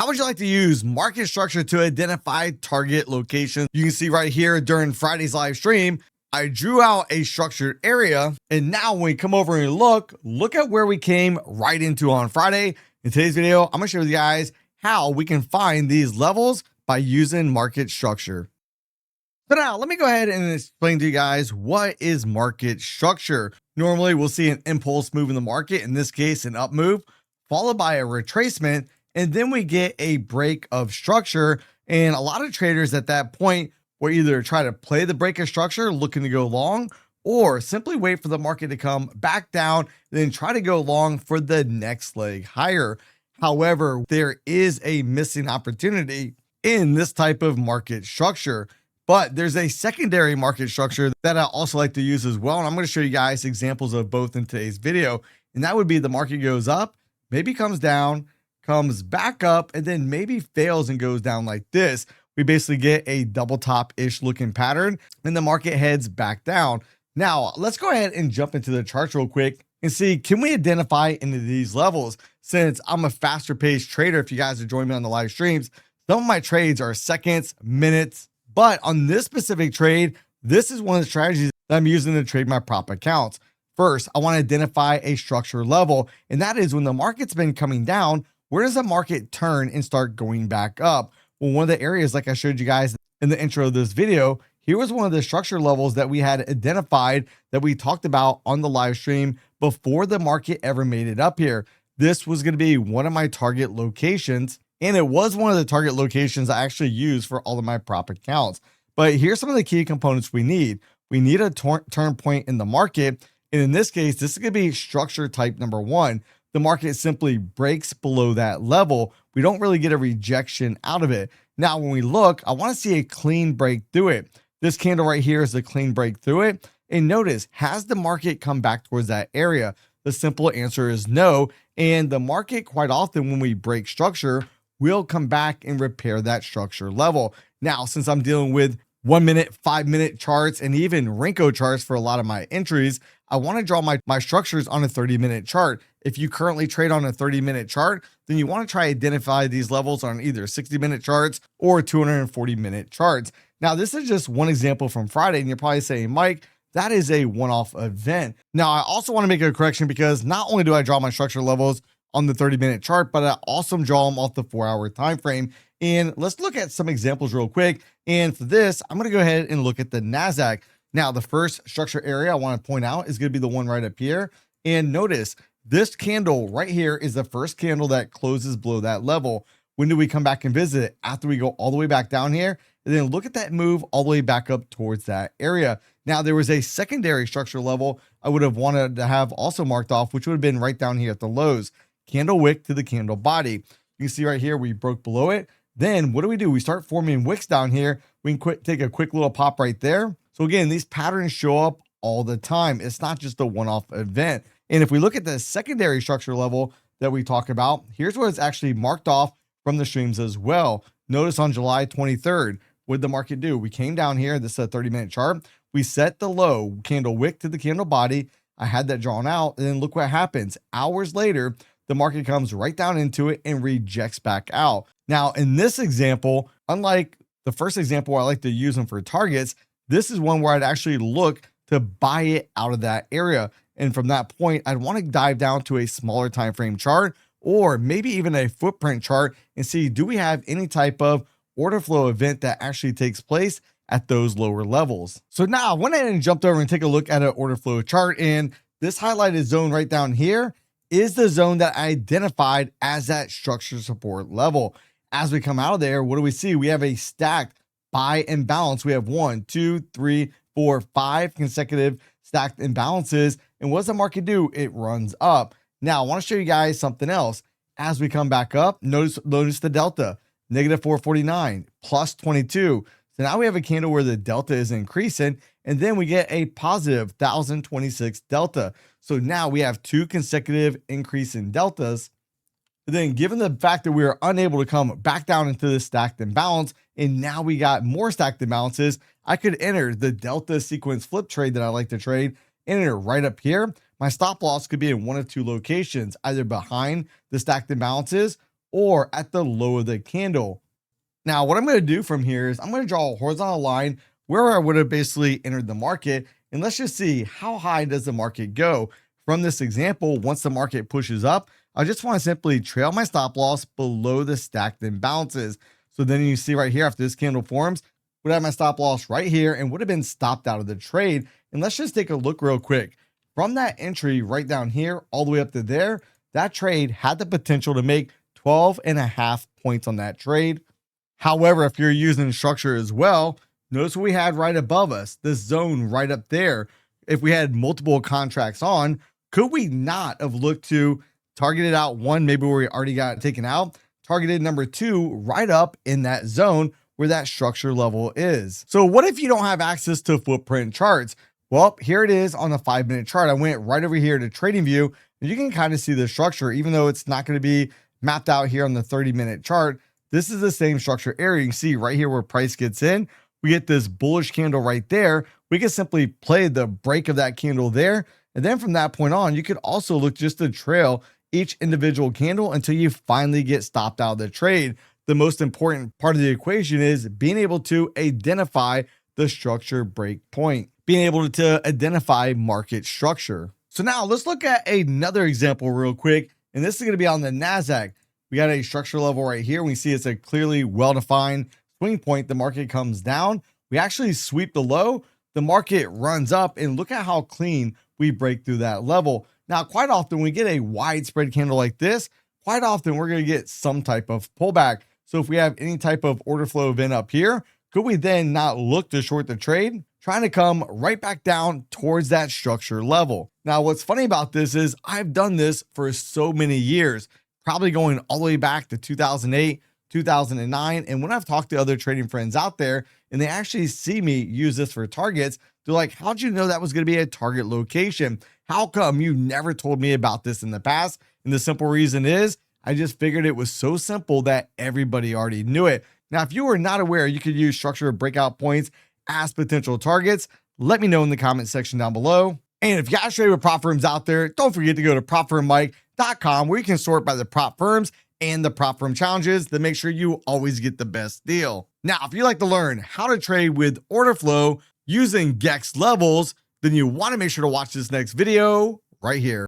How would you like to use market structure to identify target locations? You can see right here during Friday's live stream, I drew out a structured area. And now when we come over and look at where we came right into on Friday. In today's video, I'm gonna share with you guys how we can find these levels by using market structure. So now let me go ahead and explain to you guys what is market structure. Normally we'll see an impulse move in the market, in this case an up move, followed by a retracement, and then we get a break of structure. And a lot of traders at that point will either try to play the break of structure looking to go long, or simply wait for the market to come back down and then try to go long for the next leg higher. However, there is a missing opportunity in this type of market structure. But there's a secondary market structure that I also like to use as well. And I'm going to show you guys examples of both in today's video. And that would be the market goes up, maybe comes down, comes back up, and then maybe fails and goes down like this. We basically get a double top-ish looking pattern and the market heads back down. Now, let's go ahead and jump into the charts real quick and see, can we identify into these levels? Since I'm a faster paced trader, if you guys are joining me on the live streams, some of my trades are seconds, minutes. But on this specific trade, this is one of the strategies that I'm using to trade my prop accounts. First, I want to identify a structure level, and that is when the market's been coming down, where does the market turn and start going back up? Well, one of the areas, like I showed you guys in the intro of this video, here was one of the structure levels that we had identified that we talked about on the live stream before the market ever made it up here. This was going to be one of my target locations. And it was one of the target locations I actually use for all of my prop accounts. But here's some of the key components we need. We need a turn point in the market. And in this case, this is going to be structure type number one. The market simply breaks below that level. We don't really get a rejection out of it. Now, when we look, I want to see a clean break through it. This candle right here is a clean break through it. And notice, has the market come back towards that area? The simple answer is no. And the market, quite often when we break structure, we'll come back and repair that structure level. Now, since I'm dealing with 1 minute, 5 minute charts, and even Renko charts for a lot of my entries, I want to draw my structures on a 30-minute chart. If you currently trade on a 30-minute chart, then you want to try to identify these levels on either 60-minute charts or 240-minute charts. Now, this is just one example from Friday, and you're probably saying, Mike, that is a one-off event. Now, I also want to make a correction because not only do I draw my structure levels on the 30-minute chart, but I also draw them off the 4-hour time frame. And let's look at some examples real quick. And for this, I'm going to go ahead and look at the NASDAQ. Now, the first structure area I want to point out is going to be the one right up here. And notice this candle right here is the first candle that closes below that level. When do we come back and visit it? After we go all the way back down here, and then look at that move all the way back up towards that area. Now, there was a secondary structure level I would have wanted to have also marked off, which would have been right down here at the lows. Candle wick to the candle body. You can see right here, we broke below it. Then what do? We start forming wicks down here. We can take a quick little pop right there. So again, these patterns show up all the time. It's not just a one-off event. And if we look at the secondary structure level that we talk about, here's what it's actually marked off from the streams as well. Notice on July 23rd, what did the market do? We came down here. This is a 30-minute chart. We set the low, candle wick to the candle body. I had that drawn out. And then look what happens. Hours later, the market comes right down into it and rejects back out. Now, in this example, unlike the first example where I like to use them for targets, this is one where I'd actually look to buy it out of that area. And from that point, I'd want to dive down to a smaller time frame chart or maybe even a footprint chart and see, do we have any type of order flow event that actually takes place at those lower levels? So now I went ahead and jumped over and take a look at an order flow chart. And this highlighted zone right down here is the zone that I identified as that structure support level. As we come out of there, what do we see? We have a stacked buy imbalance. We have 1, 2, 3, 4, 5 consecutive stacked imbalances. And what does the market do? It runs up. Now, I want to show you guys something else. As we come back up, notice the delta, negative 449, plus 22. So now we have a candle where the delta is increasing, and then we get a positive 1,026 delta. So now we have 2 consecutive increase in deltas. But then given the fact that we are unable to come back down into the stacked imbalance, and now we got more stacked imbalances, I could enter the delta sequence flip trade that I like to trade, enter right up here. My stop loss could be in one of two locations, either behind the stacked imbalances or at the low of the candle. Now, what I'm going to do from here is I'm going to draw a horizontal line where I would have basically entered the market. And let's just see how high does the market go. From this example, once the market pushes up, I just want to simply trail my stop loss below the stacked imbalances. So then you see right here, after this candle forms, would have my stop loss right here and would have been stopped out of the trade. And let's just take a look real quick. From that entry right down here, all the way up to there, that trade had the potential to make 12.5 points on that trade. However, if you're using structure as well, notice what we had right above us, this zone right up there. If we had multiple contracts on, could we not have looked to targeted out one, maybe where we already got taken out, targeted number two right up in that zone where that structure level is? So what if you don't have access to footprint charts? Well, here it is on the 5-minute chart. I went right over here to trading view and you can kind of see the structure, even though it's not going to be mapped out here on the 30-minute chart. This is the same structure area. You can see right here where price gets in, we get this bullish candle right there. We can simply play the break of that candle there. And then from that point on, you could also look just to trail each individual candle until you finally get stopped out of the trade. The most important part of the equation is being able to identify the structure break point, being able to identify market structure. So now let's look at another example real quick. And this is going to be on the NASDAQ. We got a structure level right here. We see it's a clearly well-defined swing point. The market comes down. We actually sweep the low. The market runs up and look at how clean we break through that level. Now, quite often we get a widespread candle like this, quite often we're going to get some type of pullback. So if we have any type of order flow event up here, could we then not look to short the trade, trying to come right back down towards that structure level? Now, what's funny about this is I've done this for so many years, probably going all the way back to 2008, 2009. And when I've talked to other trading friends out there and they actually see me use this for targets, they're like, how'd you know that was going to be a target location? How come you never told me about this in the past? And the simple reason is I just figured it was so simple that everybody already knew it. Now, if you were not aware, you could use structured breakout points as potential targets. Let me know in the comment section down below. And if you guys trade with prop firms out there, don't forget to go to propfirmmike.com where you can sort by the prop firms and the prop firm challenges to make sure you always get the best deal. Now, if you'd like to learn how to trade with order flow using GEX levels, then you want to make sure to watch this next video right here.